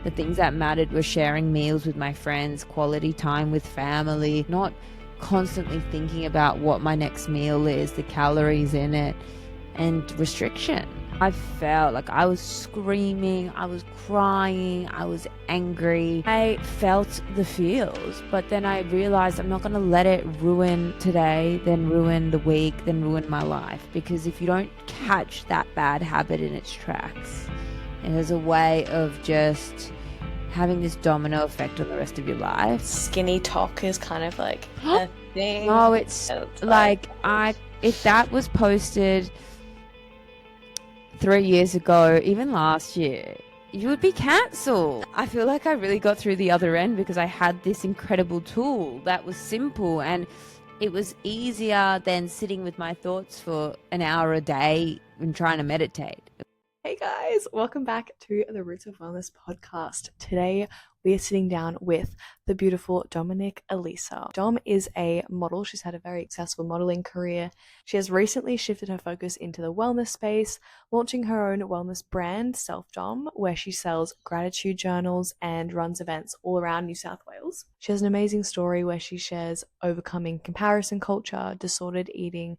the things that mattered were sharing meals with my friends, quality time with family, not constantly thinking about what my next meal is, the calories in it, and restriction. I felt like I was screaming, I was crying, I was angry. I felt the feels, but then I realized I'm not going to let it ruin today, then ruin the week, then ruin my life. Because if you don't catch that bad habit in its tracks, it has a way of just having this domino effect on the rest of your life. Skinny talk is kind of like a thing. No, it's like if that was posted 3 years ago, even last year, you would be cancelled. I feel like I really got through the other end because I had this incredible tool that was simple, and it was easier than sitting with my thoughts for an hour a day and trying to meditate. Hey guys, welcome back to the Roots of Wellness podcast. Today we are sitting down with the beautiful Dominique Elissa. Dom is a model. She's had a very successful modeling career. She has recently shifted her focus into the wellness space, launching her own wellness brand, Self Dom, where she sells gratitude journals and runs events all around New South Wales. She has an amazing story where she shares overcoming comparison culture, disordered eating,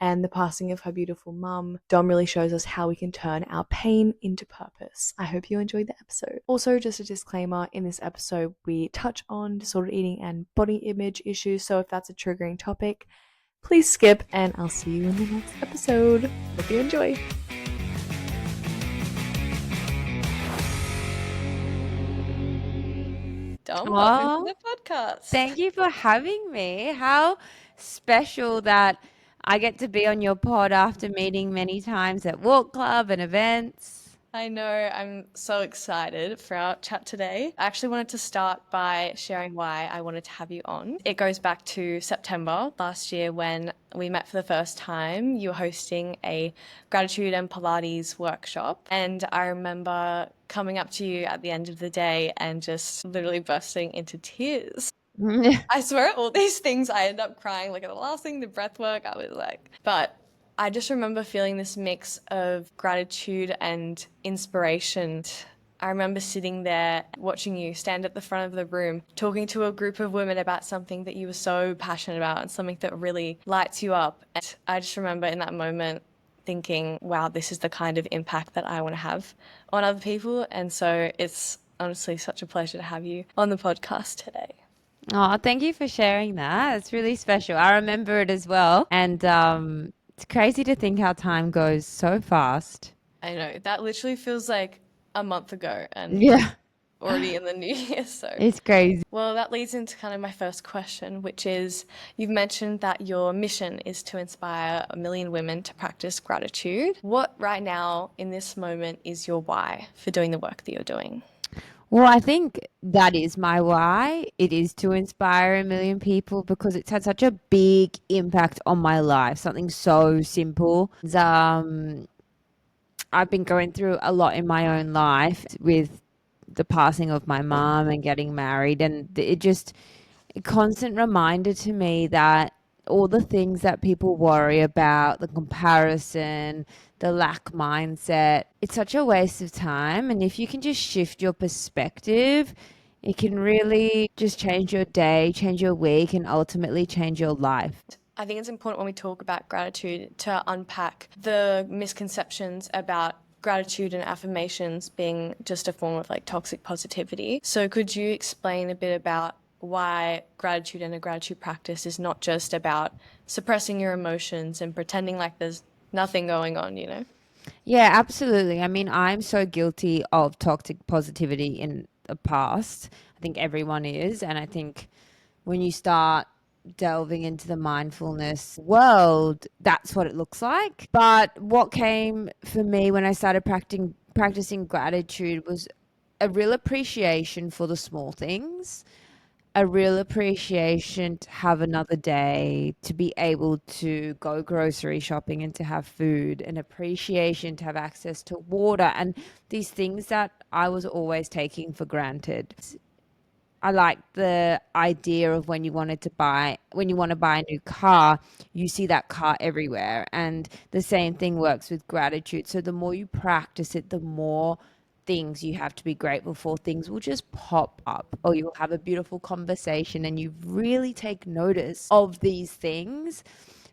and the passing of her beautiful mum. Dom really shows us how we can turn our pain into purpose. I hope you enjoyed the episode. Also, just a disclaimer, in this episode, we touch on disordered eating and body image issues, so if that's a triggering topic, please skip, and I'll see you in the next episode. Hope you enjoy. Dom, welcome to the podcast. Thank you for having me. How special that I get to be on your pod after meeting many times at walk club and events. I know, I'm so excited for our chat today. I actually wanted to start by sharing why I wanted to have you on. It goes back to September last year when we met for the first time. You were hosting a gratitude and Pilates workshop, and I remember coming up to you at the end of the day and just literally bursting into tears. I swear all these things I end up crying, like at the last thing, the breath work, I was like, but I just remember feeling this mix of gratitude and inspiration. I remember sitting there watching you stand at the front of the room, talking to a group of women about something that you were so passionate about and something that really lights you up. And I just remember in that moment thinking, wow, this is the kind of impact that I want to have on other people. And so it's honestly such a pleasure to have you on the podcast today. Oh, thank you for sharing that. It's really special. I remember it as well. And it's crazy to think how time goes so fast. I know, that literally feels like a month ago and Yeah, already in the new year. So it's crazy. well, that leads into kind of my first question, which is you've mentioned that your mission is to inspire 1 million women to practice gratitude. What right now in this moment is your why for doing the work that you're doing? Well, I think that is my why. It is to inspire 1 million people because it's had such a big impact on my life. Something so simple. I've been going through a lot in my own life with the passing of my mom and getting married, and it just a constant reminder to me that all the things that people worry about, the comparison, the lack mindset, it's such a waste of time. And if you can just shift your perspective, it can really just change your day, change your week, and ultimately change your life. I think it's important when we talk about gratitude to unpack the misconceptions about gratitude and affirmations being just a form of like toxic positivity. So could you explain a bit about why gratitude and a gratitude practice is not just about suppressing your emotions and pretending like there's nothing going on, you know? Yeah, absolutely. I mean, I'm so guilty of toxic positivity in the past. I think everyone is. And I think when you start delving into the mindfulness world, that's what it looks like. But what came for me when I started practicing gratitude was a real appreciation for the small things, a real appreciation to have another day, to be able to go grocery shopping and to have food, an appreciation to have access to water, and these things that I was always taking for granted. I like the idea of when you want to buy a new car, you see that car everywhere. And the same thing works with gratitude. So the more you practice it, the more things you have to be grateful for, things will just pop up, or you'll have a beautiful conversation and you really take notice of these things.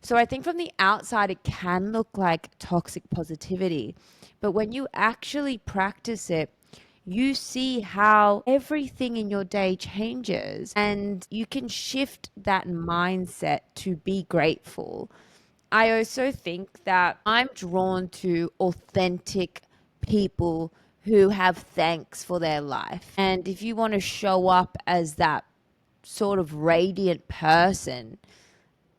So I think from the outside, it can look like toxic positivity. But when you actually practice it, you see how everything in your day changes and you can shift that mindset to be grateful. I also think that I'm drawn to authentic people who have thanks for their life. And if you want to show up as that sort of radiant person,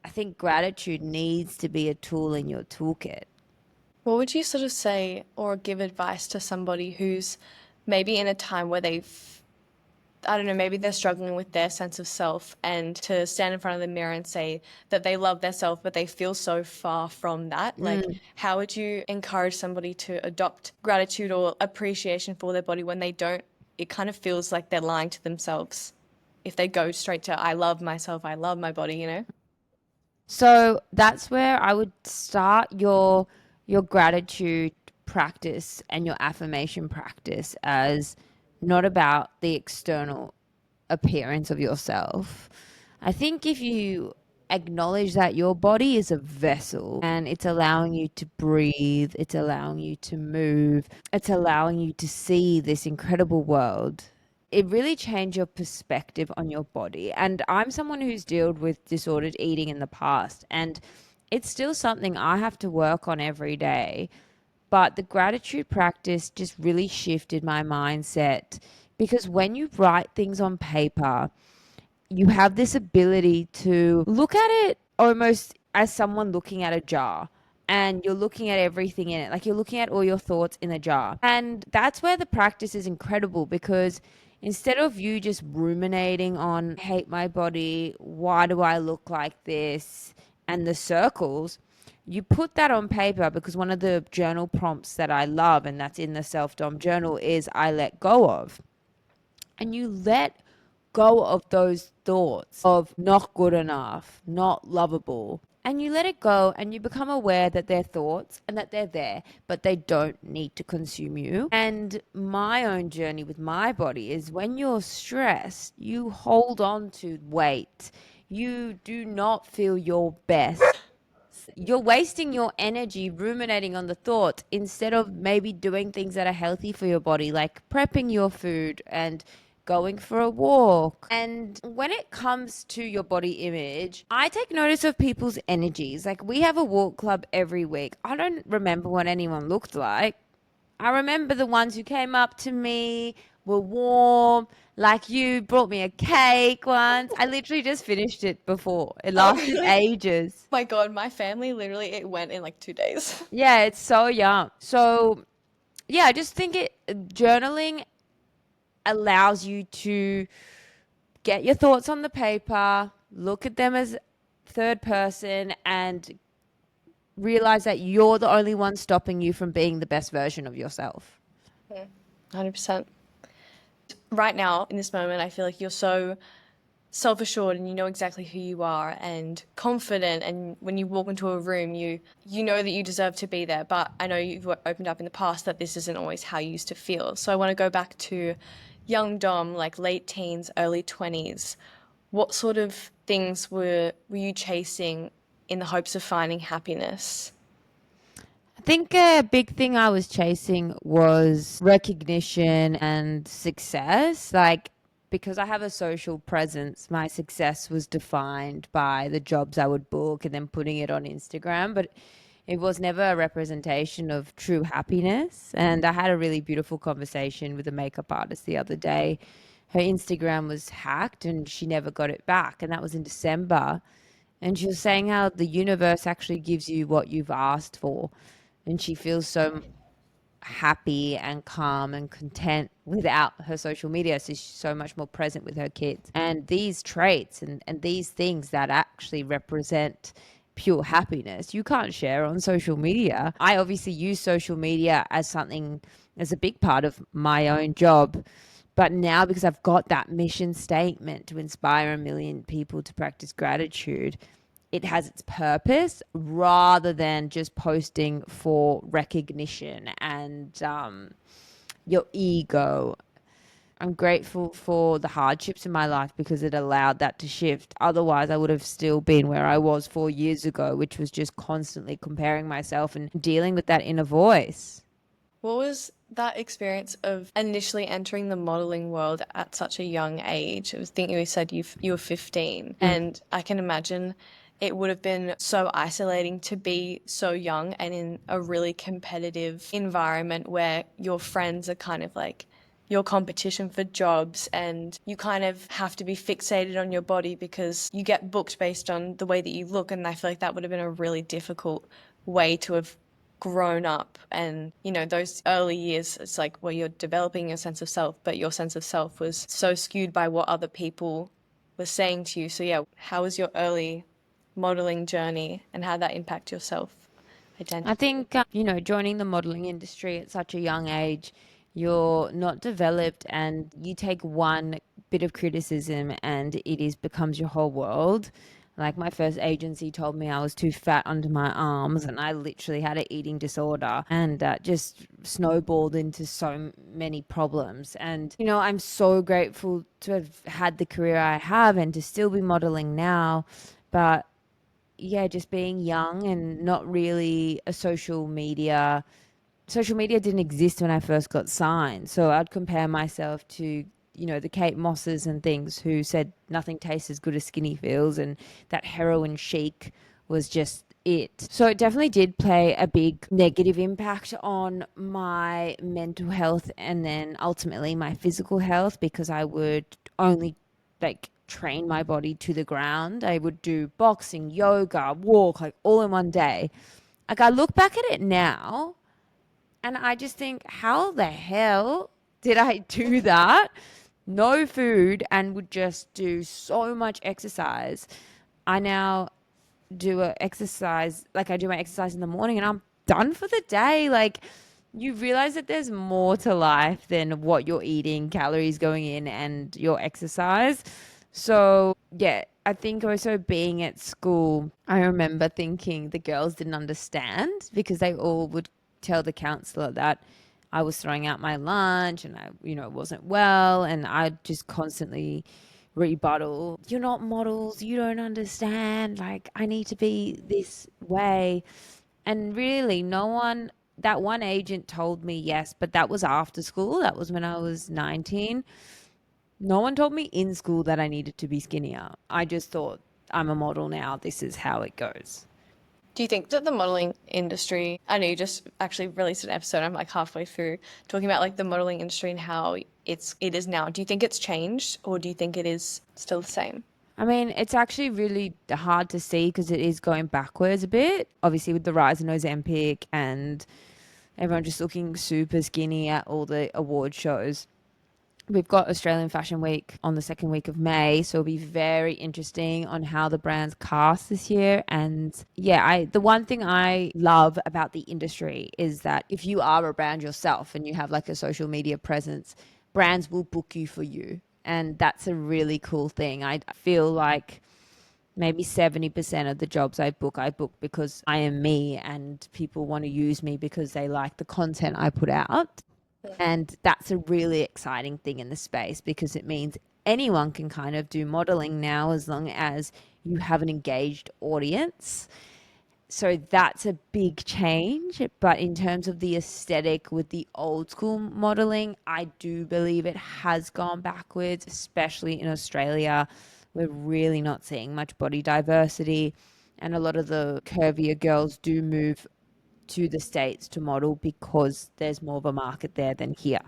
I think gratitude needs to be a tool in your toolkit. What would you sort of say or give advice to somebody who's maybe in a time where I don't know, maybe they're struggling with their sense of self, and to stand in front of the mirror and say that they love their self, but they feel so far from that? Like, how would you encourage somebody to adopt gratitude or appreciation for their body when they don't? It kind of feels like they're lying to themselves if they go straight to, I love myself, I love my body, you know? So that's where I would start your gratitude practice and your affirmation practice as not about the external appearance of yourself. I think if you acknowledge that your body is a vessel and it's allowing you to breathe, it's allowing you to move, it's allowing you to see this incredible world, it really changed your perspective on your body. And I'm someone who's dealt with disordered eating in the past, and it's still something I have to work on every day. But the gratitude practice just really shifted my mindset because when you write things on paper, you have this ability to look at it almost as someone looking at a jar, and you're looking at everything in it. Like you're looking at all your thoughts in a jar. And that's where the practice is incredible because instead of you just ruminating on, I hate my body, why do I look like this, and the circles, you put that on paper because one of the journal prompts that I love and that's in the Self Dom journal is I let go of. And you let go of those thoughts of not good enough, not lovable. And you let it go and you become aware that they're thoughts and that they're there, but they don't need to consume you. And my own journey with my body is when you're stressed, you hold on to weight. You do not feel your best. You're wasting your energy ruminating on the thoughts instead of maybe doing things that are healthy for your body, like prepping your food and going for a walk. And when it comes to your body image, I take notice of people's energies. Like we have a walk club every week. I don't remember what anyone looked like. I remember the ones who came up to me were warm, like you brought me a cake once. I literally just finished it before. It Oh, lasted really? ages. My God, my family literally, it went in like 2 days. Yeah, it's so young. So, yeah, I just think journaling allows you to get your thoughts on the paper, look at them as third person, and realize that you're the only one stopping you from being the best version of yourself. 100%. Right now, in this moment, I feel like you're so self-assured and you know exactly who you are and confident, and when you walk into a room you know that you deserve to be there. But I know you've opened up in the past that this isn't always how you used to feel. So I want to go back to young Dom, like late teens, early 20s. What sort of things were you chasing in the hopes of finding happiness? I think a big thing I was chasing was recognition and success. Like, because I have a social presence, my success was defined by the jobs I would book and then putting it on Instagram. But it was never a representation of true happiness. And I had a really beautiful conversation with a makeup artist the other day. Her Instagram was hacked and she never got it back. And that was in December. And she was saying how the universe actually gives you what you've asked for. And she feels so happy and calm and content without her social media. So she's so much more present with her kids. And these traits and these things that actually represent pure happiness, you can't share on social media. I obviously use social media as something, as a big part of my own job. But now, because I've got that mission statement to inspire a million people to practice gratitude, it has its purpose rather than just posting for recognition and your ego. I'm grateful for the hardships in my life because it allowed that to shift. Otherwise, I would have still been where I was 4 years ago, which was just constantly comparing myself and dealing with that inner voice. What was that experience of initially entering the modeling world at such a young age? I was thinking you said you were 15, Mm. and I can imagine it would have been so isolating to be so young and in a really competitive environment where your friends are kind of like your competition for jobs and you kind of have to be fixated on your body because you get booked based on the way that you look. And I feel like that would have been a really difficult way to have grown up. And those early years, it's like, well, you're developing your sense of self, but your sense of self was so skewed by what other people were saying to you. So yeah, how was your early modeling journey and how did that impact your self I identity? think, joining the modeling industry at such a young age, you're not developed and you take one bit of criticism and it is becomes your whole world. Like my first agency told me I was too fat under my arms and I literally had an eating disorder and just snowballed into so many problems. And, I'm so grateful to have had the career I have and to still be modeling now. But yeah, just being young and not really a social media didn't exist when I first got signed. So I'd compare myself to, the Kate Mosses and things who said nothing tastes as good as skinny feels and that heroin chic was just it. So it definitely did play a big negative impact on my mental health and then ultimately my physical health because I would only like train my body to the ground. I would do boxing, yoga, walk like all in one day. Like I look back at it now and I just think, how the hell did I do that? No food and would just do so much exercise. I now do a exercise, like I do my exercise in the morning and I'm done for the day. Like you realize that there's more to life than what you're eating, calories going in, and your exercise. So, yeah, I think also being at school, I remember thinking the girls didn't understand because they all would tell the counselor that I was throwing out my lunch and I, wasn't well. And I'd just constantly rebuttal, you're not models, you don't understand. Like, I need to be this way. And really, no one, that one agent told me yes, but that was after school. That was when I was 19. No one told me in school that I needed to be skinnier. I just thought, I'm a model now. This is how it goes. Do you think that the modeling industry, I know you just actually released an episode, I'm like halfway through talking about like the modeling industry and how it is now. Do you think it's changed or do you think it is still the same? I mean, it's actually really hard to see because it is going backwards a bit. Obviously, with the rise in Ozempic and everyone just looking super skinny at all the award shows. We've got Australian Fashion Week on the second week of May, so it'll be very interesting on how the brands cast this year. And yeah, I the one thing I love about the industry is that if you are a brand yourself and you have like a social media presence, brands will book you for you. And that's a really cool thing. I feel like maybe 70% of the jobs I book because I am me and people want to use me because they like the content I put out. And that's a really exciting thing in the space because it means anyone can kind of do modeling now as long as you have an engaged audience. So that's a big change. But in terms of the aesthetic with the old school modeling, I do believe it has gone backwards, especially in Australia. We're really not seeing much body diversity. And a lot of the curvier girls do move to the States to model because there's more of a market there than here.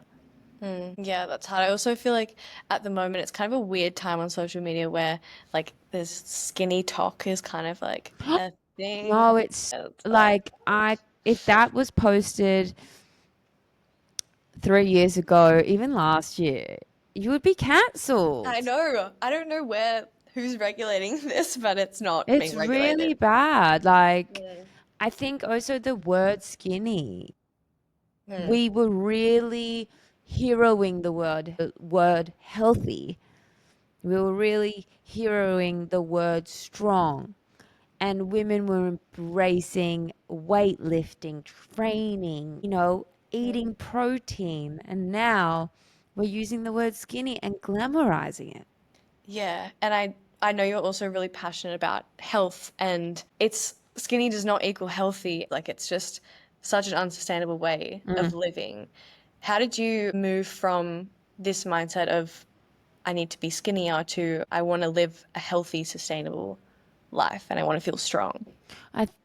Yeah, that's hard. I also feel like at the moment it's kind of a weird time on social media where like this skinny talk is kind of like a thing. No, it's It's like, like if that was posted 3 years ago, even last year, you would be I cancelled. know. I don't know who's regulating this, but it's not It's being really regulated. bad. Like, Mm. I think also the word skinny, Mm. we were really heroing the word healthy. We were really heroing the word strong. And women were embracing weightlifting, training, eating protein. And now we're using the word skinny and glamorizing it. Yeah, and I know you're also really passionate about health, and it's skinny does not equal healthy. Like it's just such an unsustainable way of living. How did you move from this mindset of I need to be skinnier to I want to live a healthy, sustainable life and I want to feel strong?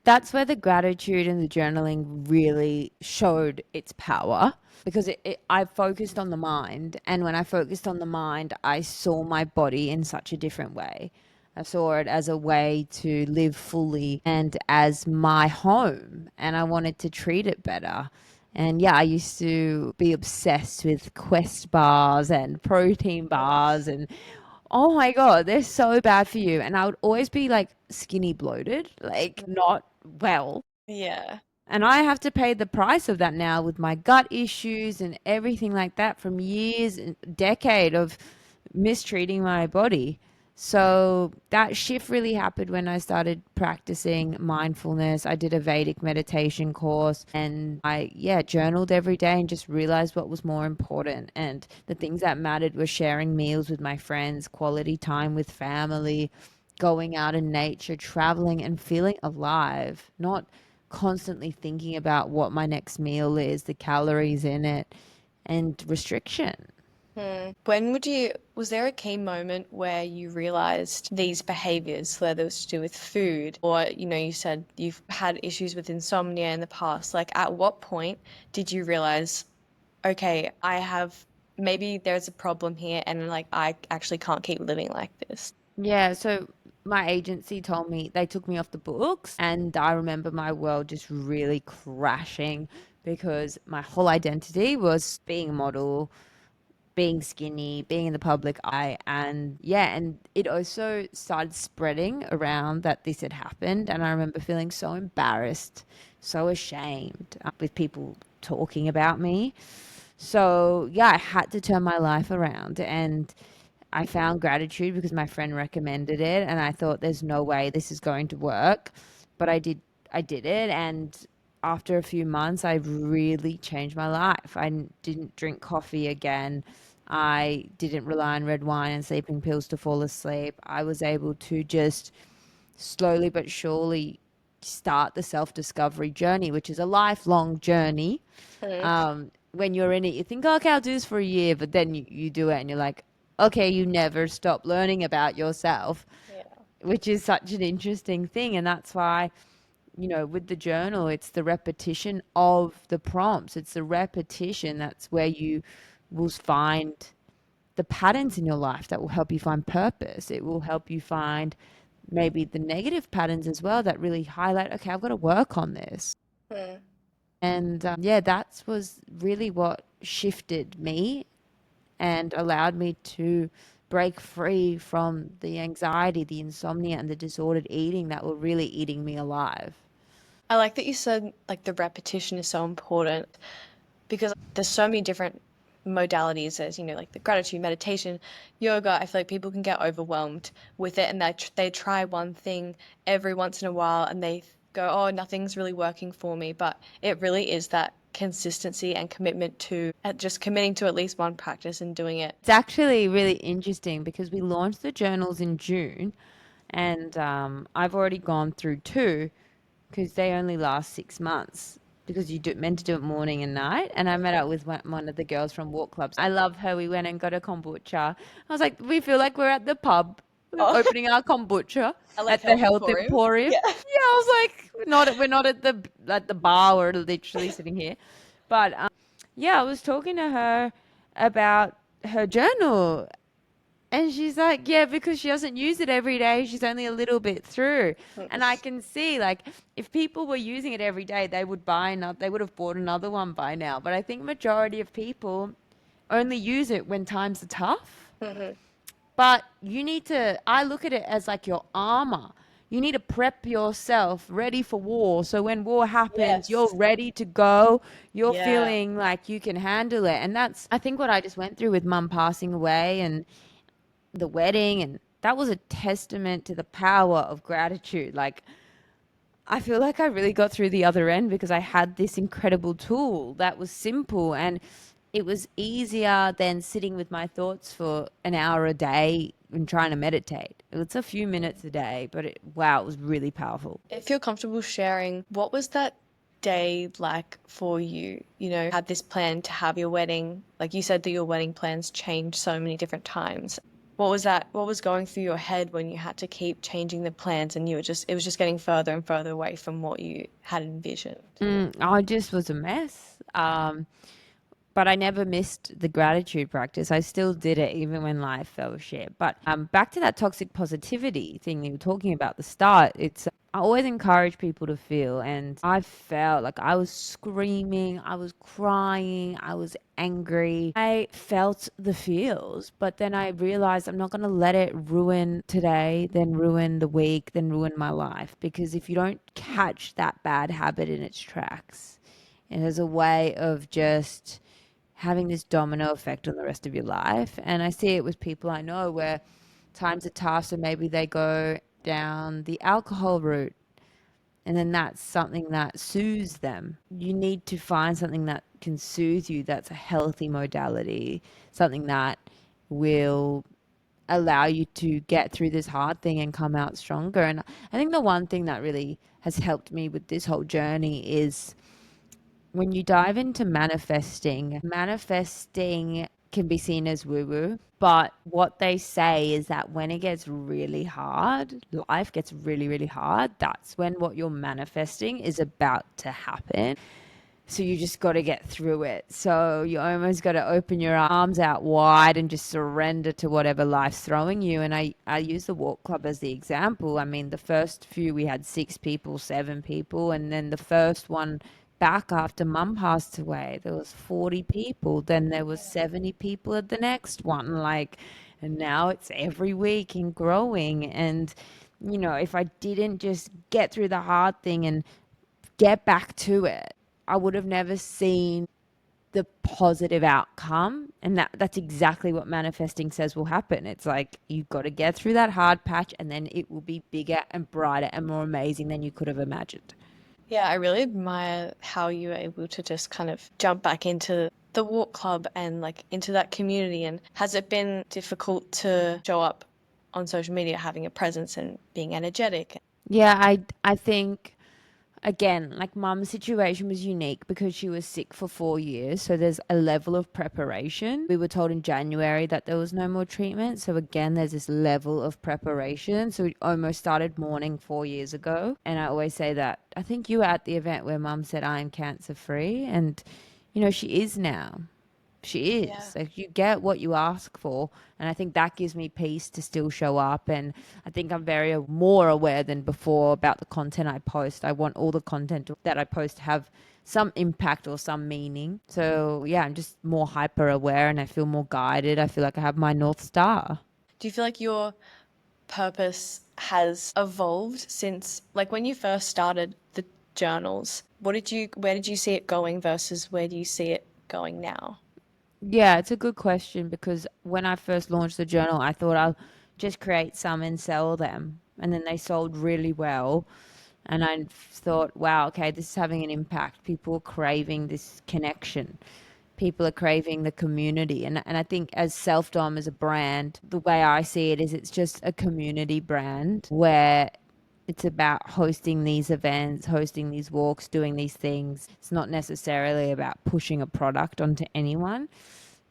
That's where the gratitude and the journaling really showed its power because I focused on the mind. And when I focused on the mind, I saw my body in such a different way. I saw it as a way to live fully and as my home. And I wanted to treat it better. And yeah, I used to be obsessed with Quest bars and protein bars and oh my God, they're so bad for you. And I would always be like skinny bloated, like not well. Yeah. And I have to pay the price of that now with my gut issues and everything like that from years and decade of mistreating my body. So that shift really happened when I started practicing mindfulness. I did a Vedic meditation course and I, yeah, journaled every day and just realized what was more important. And the things that mattered were sharing meals with my friends, quality time with family, going out in nature, traveling and feeling alive, not constantly thinking about what my next meal is, the calories in it, and restriction. When was there a key moment where you realized these behaviors, whether it was to do with food or, you said you've had issues with insomnia in the past, like at what point did you realize, okay, maybe there's a problem here and like I actually can't keep living like this? Yeah, so my agency told me they took me off the books, and I remember my world just really crashing because my whole identity was being a model, being skinny, being in the public eye. And yeah, and it also started spreading around that this had happened. And I remember feeling so embarrassed, so ashamed with people talking about me. So yeah, I had to turn my life around. And I found gratitude because my friend recommended it. And I thought, there's no way this is going to work. But I did it. And after a few months, I really changed my life. Didn't drink coffee again. I didn't rely on red wine and sleeping pills to fall asleep. I was able to just slowly but surely start the self discovery journey, which is a lifelong journey. Mm. When you're in it, you think, okay, I'll do this for a year, but then you do it and you're like, okay, you never stop learning about yourself, Yeah. which is such an interesting thing. And that's why, with the journal, it's the repetition of the prompts. It's the repetition that's where you will find the patterns in your life that will help you find purpose. It will help you find maybe the negative patterns as well that really highlight, okay, I've got to work on this. Mm. And yeah, that was really what shifted me and allowed me to break free from the anxiety, the insomnia, and the disordered eating that were really eating me alive. I like that you said like the repetition is so important because there's so many different modalities as like the gratitude meditation, yoga. I feel like people can get overwhelmed with it and they try one thing every once in a while and they go, oh, nothing's really working for me, but it really is that consistency and commitment to just committing to at least one practice and doing it. It's actually really interesting because we launched the journals in June, and I've already gone through two because they only last 6 months because meant to do it morning and night. And I met up with one of the girls from Walk Clubs. I love her. We went and got a kombucha. I was like, we feel like we're at the pub. We're Oh, opening our kombucha I like at the Health Health Emporium. Emporium. Yeah. Yeah, I was like, we're not at the bar. We're literally sitting here. But yeah, I was talking to her about her journal and she's like, yeah, because she doesn't use it every day, she's only a little bit through. And I can see, like, if people were using it every day, they would have bought another one by now. But I think majority of people only use it when times are tough. Mhm. But I look at it as like your armor. You need to prep yourself ready for war. So when war happens, you're Yes. ready to go. You're Yeah. feeling like you can handle it. And that's, I think, what I just went through with mum passing away and the wedding. And that was a testament to the power of gratitude. Like, I feel like I really got through the other end because I had this incredible tool that was simple and it was easier than sitting with my thoughts for an hour a day and trying to meditate. It was a few minutes a day, but wow, it was really powerful. If you're comfortable sharing, what was that day like for you? You know, had this plan to have your wedding. Like you said that your wedding plans changed so many different times. What was that? What was going through your head when you had to keep changing the plans and it was just getting further and further away from what you had envisioned? I just was a mess. But I never missed the gratitude practice. I still did it even when life fell shit. But back to that toxic positivity thing you were talking about at the start. I always encourage people to feel, and I felt like I was screaming, I was crying, I was angry. I felt the feels, but then I realized I'm not going to let it ruin today, then ruin the week, then ruin my life. Because if you don't catch that bad habit in its tracks, it has a way of just having this domino effect on the rest of your life. And I see it with people I know where times are tough, so maybe they go down the alcohol route. And then that's something that soothes them. You need to find something that can soothe you, that's a healthy modality, something that will allow you to get through this hard thing and come out stronger. And I think the one thing that really has helped me with this whole journey is when you dive into manifesting, manifesting can be seen as woo woo, but what they say is that when it gets really hard, life gets really, really hard, that's when what you're manifesting is about to happen. So you just got to get through it. So you almost got to open your arms out wide and just surrender to whatever life's throwing you. And I use the walk club as the example. I mean, the first few we had 6 people, 7 people, and then the first one back after mum passed away, there was 40 people. Then there was 70 people at the next one. Like, and now it's every week and growing. And if I didn't just get through the hard thing and get back to it, I would have never seen the positive outcome. And that's exactly what manifesting says will happen. It's like you've got to get through that hard patch and then it will be bigger and brighter and more amazing than you could have imagined. Yeah, I really admire how you were able to just kind of jump back into the walk club and like into that community. And has it been difficult to show up on social media, having a presence and being energetic? Yeah, I think again, like mum's situation was unique because she was sick for 4 years. So there's a level of preparation. We were told in January that there was no more treatment. So again, there's this level of preparation. So we almost started mourning 4 years ago. And I always say that I think you were at the event where mum said, I am cancer free. And, she is now. She Yeah. is. Like you get what you ask for. And I think that gives me peace to still show up. And I think I'm very more aware than before about the content I post. I want all the content that I post to have some impact or some meaning. So yeah, I'm just more hyper aware and I feel more guided. I feel like I have my North Star. Do you feel like your purpose has evolved since, like, when you first started the journals? Where did you see it going versus where do you see it going now? Yeah, it's a good question because when I first launched the journal, I thought I'll just create some and sell them. And then they sold really well. And I thought, wow, okay, this is having an impact. People are craving this connection. People are craving the community. And I think as Self Dom as a brand, the way I see it is it's just a community brand where it's about hosting these events, hosting these walks, doing these things. It's not necessarily about pushing a product onto anyone,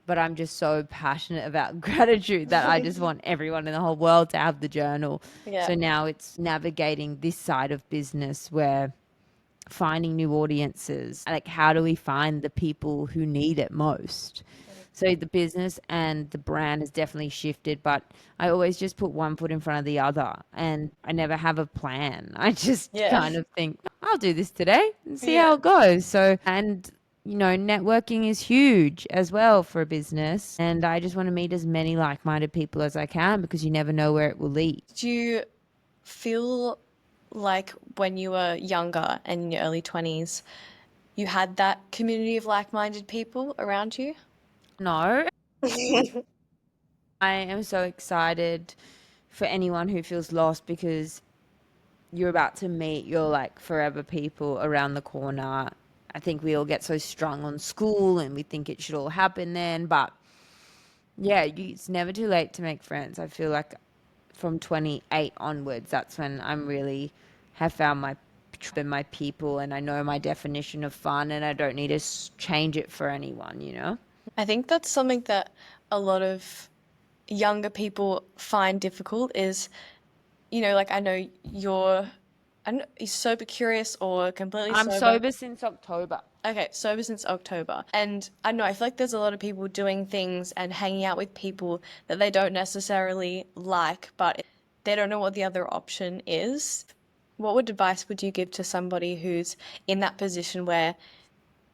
but I'm just so passionate about gratitude that I just want everyone in the whole world to have the journal. Yeah. So now it's navigating this side of business where finding new audiences, like how do we find the people who need it most? So the business and the brand has definitely shifted, but I always just put one foot in front of the other and I never have a plan. I just Yeah. kind of think, I'll do this today and see Yeah. how it goes. So, and networking is huge as well for a business. And I just want to meet as many like minded people as I can because you never know where it will lead. Do you feel like when you were younger and in your early 20s, you had that community of like-minded people around you? No, I am so excited for anyone who feels lost because you're about to meet your like forever people around the corner. I think we all get so strung on school and we think it should all happen then, but yeah, it's never too late to make friends. I feel like from 28 onwards, that's when I'm really have found my and my people, and I know my definition of fun, and I don't need to change it for anyone, you know? I think that's something that a lot of younger people find difficult is, like I know you're sober curious or completely I'm sober. sober since October. Okay, sober since October. And I know, I feel like there's a lot of people doing things and hanging out with people that they don't necessarily like, but they don't know what the other option is. What advice would you give to somebody who's in that position where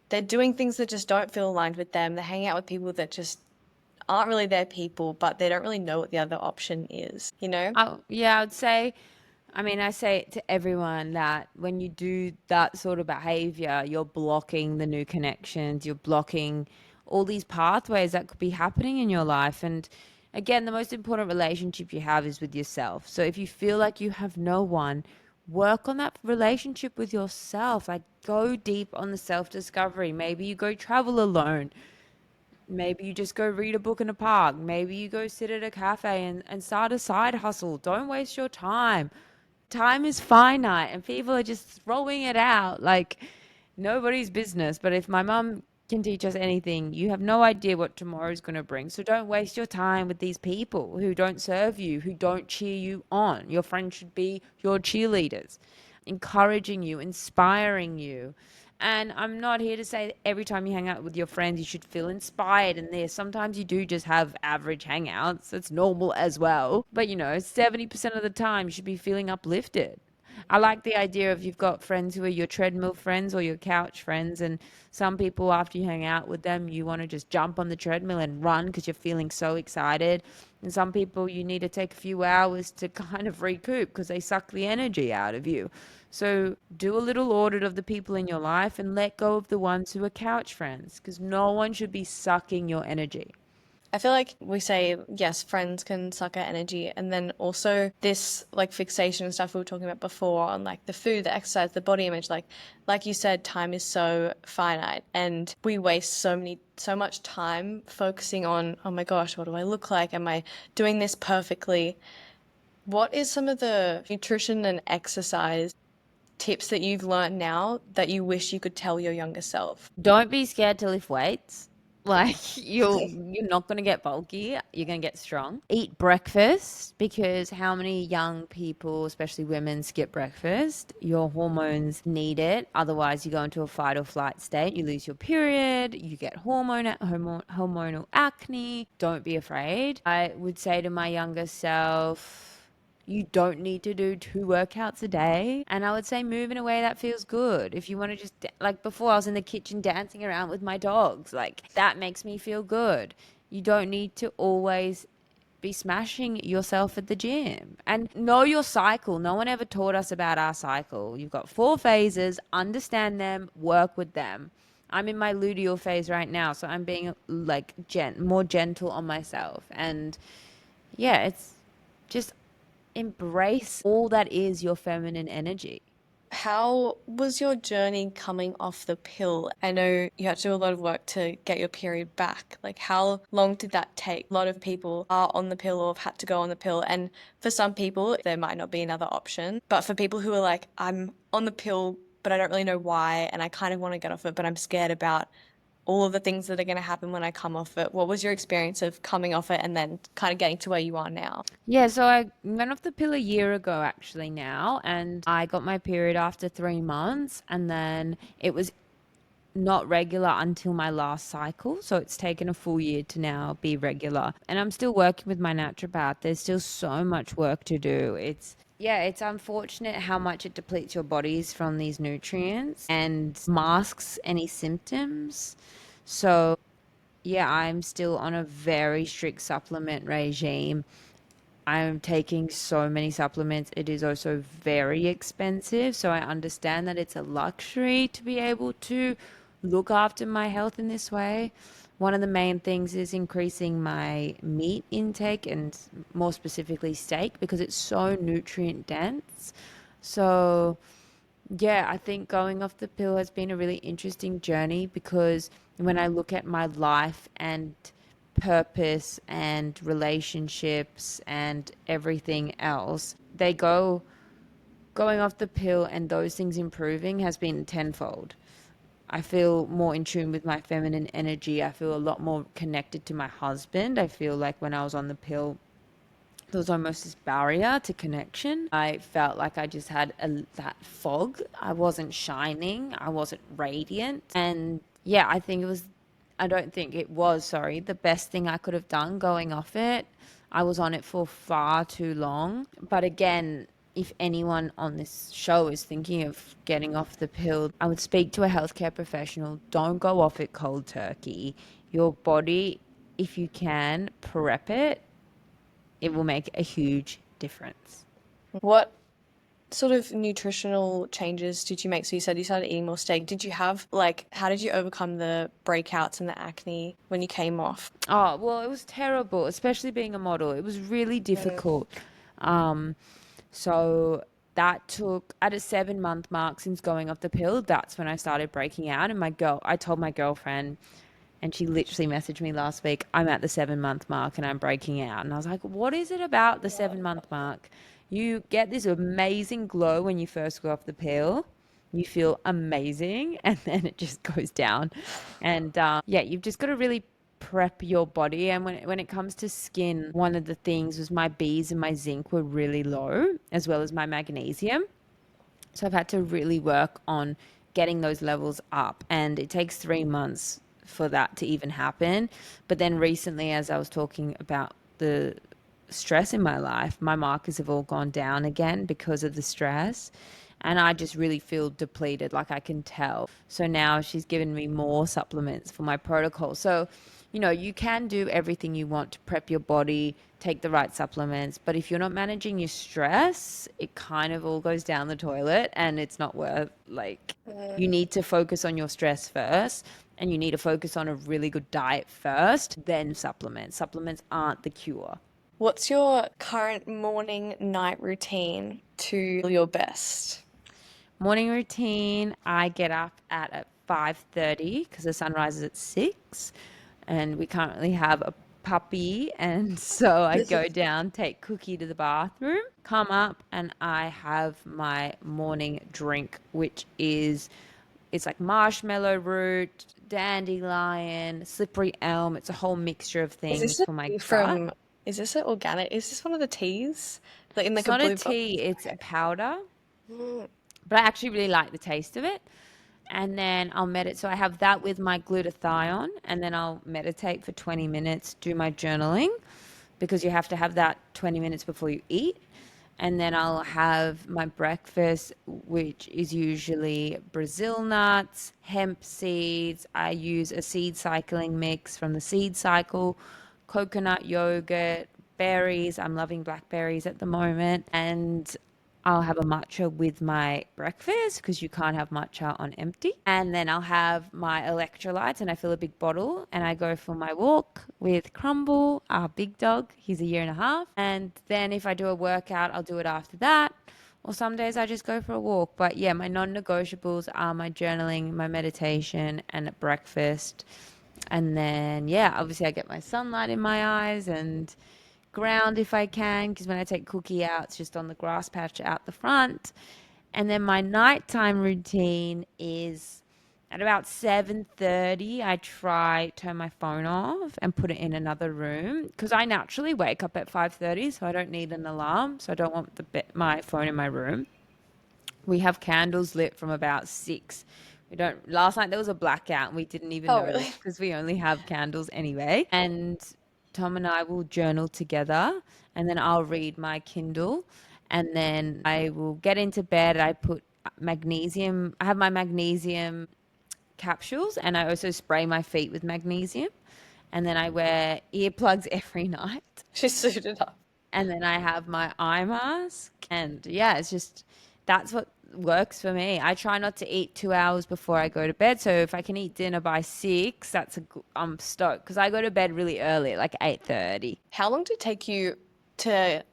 they're doing things that just don't feel aligned with them? They're hanging out with people that just aren't really their people, but they don't really know what the other option is, you know? Yeah, I would say, I mean, I say it to everyone that when you do that sort of behavior, you're blocking the new connections, you're blocking all these pathways that could be happening in your life. And again, the most important relationship you have is with yourself. So if you feel like you have no one, work on that relationship with yourself. Like, go deep on the self discovery. Maybe you go travel alone. Maybe you just go read a book in a park. Maybe you go sit at a cafe and start a side hustle. Don't waste your time. Time is finite and people are just throwing it out like nobody's business. But if my mum can teach us anything, you have no idea what tomorrow's going to bring. So don't waste your time with these people who don't serve you, who don't cheer you on. Your friends should be your cheerleaders, encouraging you, inspiring you. And I'm not here to say that every time you hang out with your friends, you should feel inspired and there. Sometimes you do just have average hangouts. It's normal as well. But 70% of the time, you should be feeling uplifted. I like the idea of you've got friends who are your treadmill friends or your couch friends, and some people, after you hang out with them, you want to just jump on the treadmill and run because you're feeling so excited. And some people, you need to take a few hours to kind of recoup because they suck the energy out of you. So do a little audit of the people in your life and let go of the ones who are couch friends because no one should be sucking your energy. I feel like we say, yes, friends can suck our energy. And then also this like fixation and stuff we were talking about before on like the food, the exercise, the body image, like you said, time is so finite and we waste so much time focusing on, oh my gosh, what do I look like? Am I doing this perfectly? What is some of the nutrition and exercise tips that you've learned now that you wish you could tell your younger self? Don't be scared to lift weights. Like you're not going to get bulky, you're going to get strong. Eat breakfast because how many young people, especially women, skip breakfast? Your hormones need it. Otherwise, you go into a fight or flight state. You lose your period, you get hormonal acne. Don't be afraid. I would say to my younger self, you don't need to do 2 workouts a day. And I would say move in a way that feels good. If you want to just, like before, I was in the kitchen dancing around with my dogs. Like that makes me feel good. You don't need to always be smashing yourself at the gym. And know your cycle. No one ever taught us about our cycle. You've got 4 phases, understand them, work with them. I'm in my luteal phase right now, so I'm being like more gentle on myself. And yeah, it's just embrace all that is your feminine energy. How was your journey coming off the pill? I know you had to do a lot of work to get your period back. Like, how long did that take? A lot of people are on the pill or have had to go on the pill. And for some people, there might not be another option. But for people who are like, I'm on the pill, but I don't really know why, and I kind of want to get off it, but I'm scared about all of the things that are going to happen when I come off it. What was your experience of coming off it and then kind of getting to where you are now? Yeah, so I went off the pill a year ago actually now, and I got my period after 3 months, and then it was not regular until my last cycle. So it's taken a full year to now be regular. And I'm still working with my naturopath. There's still so much work to do. It's unfortunate how much it depletes your bodies from these nutrients and masks any symptoms. So yeah, I'm still on a very strict supplement regime. I'm taking so many supplements. It is also very expensive. So I understand that it's a luxury to be able to look after my health in this way. One of the main things is increasing my meat intake and more specifically steak because it's so nutrient dense. So yeah, I think going off the pill has been a really interesting journey because when I look at my life and purpose and relationships and everything else, they go going off the pill and those things improving has been tenfold. I feel more in tune with my feminine energy. I feel a lot more connected to my husband. I feel like when I was on the pill, there was almost this barrier to connection. I felt like I just had that fog. I wasn't shining. I wasn't radiant. And yeah, I don't think it was, sorry, the best thing I could have done going off it. I was on it for far too long. But again, if anyone on this show is thinking of getting off the pill, I would speak to a healthcare professional. Don't go off it cold turkey. Your body, if you can, prep it, it will make a huge difference. What sort of nutritional changes did you make? So you said you started eating more steak. Did you have like how did you overcome the breakouts and the acne when you came off? Oh, well, it was terrible, especially being a model. It was really difficult. Um, so that took at a 7 month mark since going off the pill, that's when I started breaking out. And I told my girlfriend, and she literally messaged me last week, I'm at the 7 month mark and I'm breaking out. And I was like, what is it about the 7 month mark? You get this amazing glow when you first go off the pill. You feel amazing, and then it just goes down. And yeah, you've just got to really prep your body. And when it comes to skin, one of the things was my B's and my zinc were really low, as well as my magnesium. So I've had to really work on getting those levels up, and it takes 3 months for that to even happen. But then recently, as I was talking about the stress in my life, my markers have all gone down again because of the stress. And I just really feel depleted, like I can tell. So now she's given me more supplements for my protocol. So, you can do everything you want to prep your body, take the right supplements, but if you're not managing your stress, it kind of all goes down the toilet and it's not worth, like, you need to focus on your stress first, and you need to focus on a really good diet first, then supplements. Supplements aren't the cure. What's your current morning night routine to your best? Morning routine, I get up at 5:30 because the sun rises at 6, and we currently have a puppy, and so I go down, take Cookie to the bathroom, come up, and I have my morning drink, which is it's like marshmallow root, dandelion, slippery elm. It's a whole mixture of Is this things a for my tea gut. from is this an organic is this one of the teas? Like in like It's a not a blue box? tea, it's a Okay. powder, Mm. but I actually really like the taste of it. And then I'll meditate. So I have that with my glutathione, and then I'll meditate for 20 minutes, do my journaling, because you have to have that 20 minutes before you eat. And then I'll have my breakfast, which is usually Brazil nuts, hemp seeds. I use a seed cycling mix from the seed cycle, coconut yogurt, berries. I'm loving blackberries at the moment. And I'll have a matcha with my breakfast because you can't have matcha on empty. And then I'll have my electrolytes, and I fill a big bottle and I go for my walk with Crumble, our big dog. He's a year and a half. And then if I do a workout, I'll do it after that. Or some days I just go for a walk. But yeah, my non negotiables are my journaling, my meditation, and breakfast. And then, yeah, obviously I get my sunlight in my eyes and ground if I can, because when I take Cookie out, it's just on the grass patch out the front. And then my nighttime routine is at about 7:30, I try turn my phone off and put it in another room because I naturally wake up at 5:30, so I don't need an alarm. So I don't want my phone in my room. We have candles lit from about 6. We don't. Last night there was a blackout and we didn't even Oh, notice really? because we only have candles anyway. And Tom and I will journal together, and then I'll read my Kindle, and then I will get into bed. I put magnesium. I have my magnesium capsules, and I also spray my feet with magnesium. And then I wear earplugs every night, She's suited up. and then I have my eye mask. And yeah, it's just that's what works for me. I try not to eat 2 hours before I go to bed. So if I can eat dinner by 6, I'm stoked because I go to bed really early, like 8:30. How long did it take you to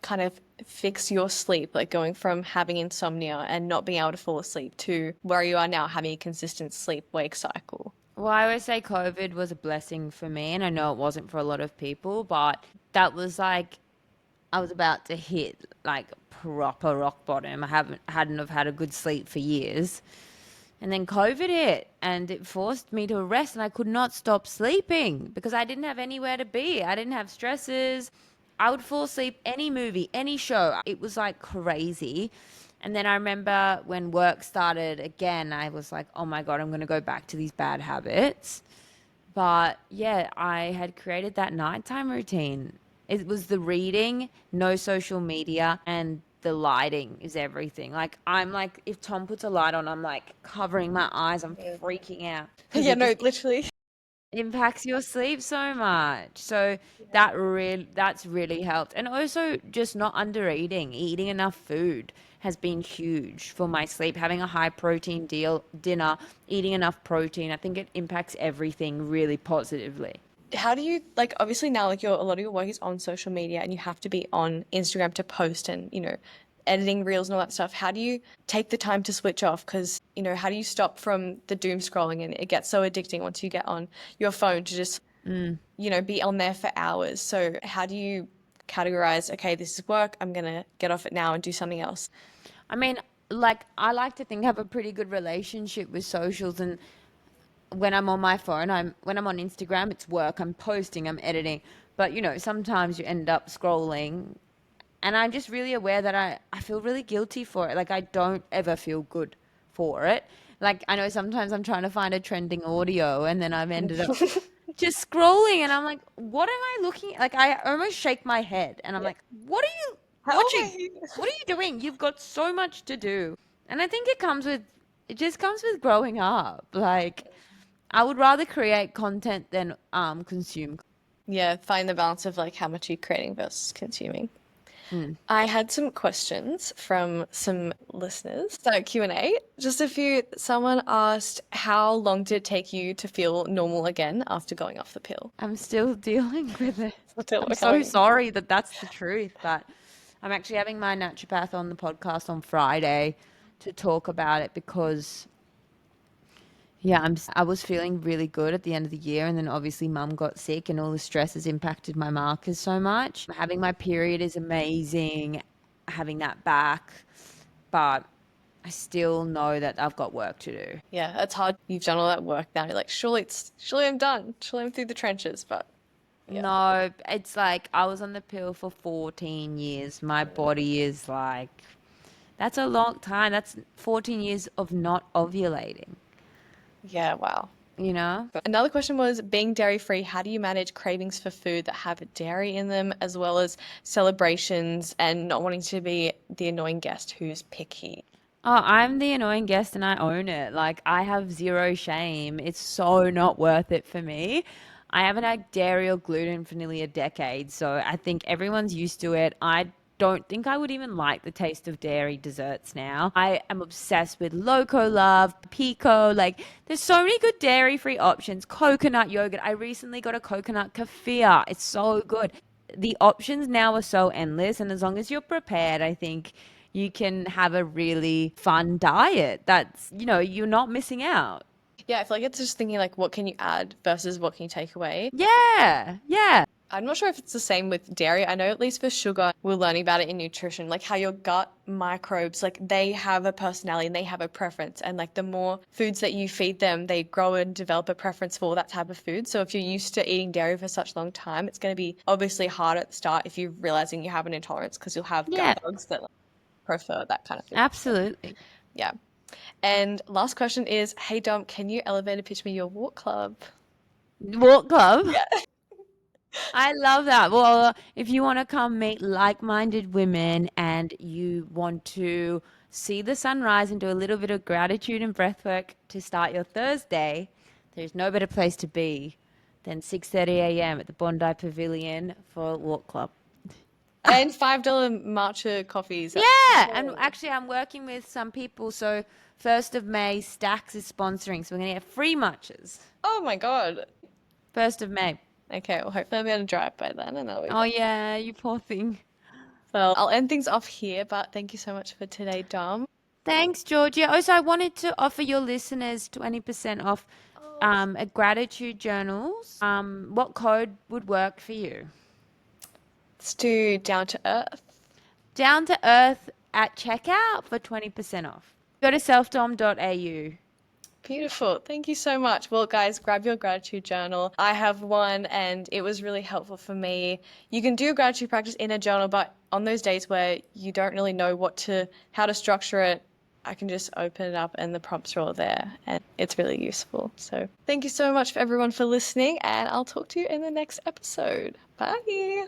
kind of fix your sleep, like going from having insomnia and not being able to fall asleep to where you are now having a consistent sleep wake cycle? Well, I always say COVID was a blessing for me, and I know it wasn't for a lot of people, but that was like I was about to hit like proper rock bottom. I hadn't have had a good sleep for years. And then COVID hit and it forced me to rest and I could not stop sleeping because I didn't have anywhere to be. I didn't have stresses. I would fall asleep any movie, any show. It was like crazy. And then I remember when work started again, I was like, oh my God, I'm going to go back to these bad habits. But yeah, I had created that nighttime routine. It was the reading, no social media, and the lighting is everything. Like I'm like, if Tom puts a light on, I'm like covering my eyes. I'm freaking out because Yeah, it no, just literally. impacts your sleep so much. So that's really helped. And also just not under eating enough food has been huge for my sleep. Having a high protein dinner, eating enough protein, I think it impacts everything really positively. How do you like obviously now like your a lot of your work is on social media and you have to be on Instagram to post and editing reels and all that stuff. How do you take the time to switch off? Because how do you stop from the doom scrolling and it gets so addicting once you get on your phone to just be on there for hours. So how do you categorize, okay, this is work, I'm gonna get off it now and do something else? I mean, like I like to think I have a pretty good relationship with socials and when I'm on my phone, when I'm on Instagram, it's work, I'm posting, I'm editing. But sometimes you end up scrolling and I'm just really aware that I feel really guilty for it. Like I don't ever feel good for it. Like I know sometimes I'm trying to find a trending audio and then I've ended up just scrolling and I'm like, what am I looking at? Like I almost shake my head and I'm Yeah. like, what are you How am watching? I? What are you doing? You've got so much to do. And I think it just comes with growing up. Like I would rather create content than consume. Yeah, find the balance of like how much you're creating versus consuming. Mm. I had some questions from some listeners. So Q&A, just a few. Someone asked, how long did it take you to feel normal again after going off the pill? I'm still dealing with it. Still I'm so recovering. sorry that that's the truth, but I'm actually having my naturopath on the podcast on Friday to talk about it because yeah, I was feeling really good at the end of the year and then obviously mum got sick and all the stress has impacted my markers so much. Having my period is amazing, having that back, but I still know that I've got work to do. Yeah, it's hard. You've done all that work now. You're like, surely I'm done. Surely I'm through the trenches. But yeah. No, it's like I was on the pill for 14 years. My body is like, that's a long time. That's 14 years of not ovulating, Yeah, wow. you know? Another question was being dairy free, how do you manage cravings for food that have dairy in them, as well as celebrations and not wanting to be the annoying guest who's picky? Oh, I'm the annoying guest and I own it. Like, I have zero shame. It's so not worth it for me. I haven't had dairy or gluten for nearly a decade, so I think everyone's used to it. I don't think I would even like the taste of dairy desserts now. I am obsessed with Loco Love, Pico. Like, there's so many good dairy-free options. Coconut yogurt. I recently got a coconut kefir. It's so good. The options now are so endless, and as long as you're prepared, I think you can have a really fun diet. That's, you're not missing out. Yeah, I feel like it's just thinking like what can you add versus what can you take away. Yeah, yeah. I'm not sure if it's the same with dairy. I know at least for sugar, we're learning about it in nutrition, like how your gut microbes, like they have a personality and they have a preference. And like the more foods that you feed them, they grow and develop a preference for that type of food. So if you're used to eating dairy for such a long time, it's going to be obviously hard at the start if you're realizing you have an intolerance because you'll have Yeah, gut bugs that like, prefer that kind of food. absolutely. Yeah. And last question is, hey Dom, can you elevator pitch me your walk club? Walk club. Yeah. I love that. Well, if you want to come meet like-minded women and you want to see the sunrise and do a little bit of gratitude and breath work to start your Thursday, there's no better place to be than 6:30 a.m. at the Bondi Pavilion for a walk club. And $5 matcha coffees. Yeah, and actually I'm working with some people, so 1st of May, Stacks is sponsoring, so we're going to get free matches. Oh my God. 1st of May. Okay, well, hopefully I'll be able to drive by then and that'll be Oh fun. yeah, you poor thing. Well, I'll end things off here, but thank you so much for today, Dom. Thanks, Georgia. Also, I wanted to offer your listeners 20% off a gratitude journals. What code would work for you? Let's do down to earth. Down to earth at checkout for 20% off. Go to selfdom.au. Beautiful. Thank you so much. Well, guys, grab your gratitude journal. I have one and it was really helpful for me. You can do a gratitude practice in a journal, but on those days where you don't really know how to structure it, I can just open it up and the prompts are all there and it's really useful. So thank you so much for everyone for listening and I'll talk to you in the next episode. Bye.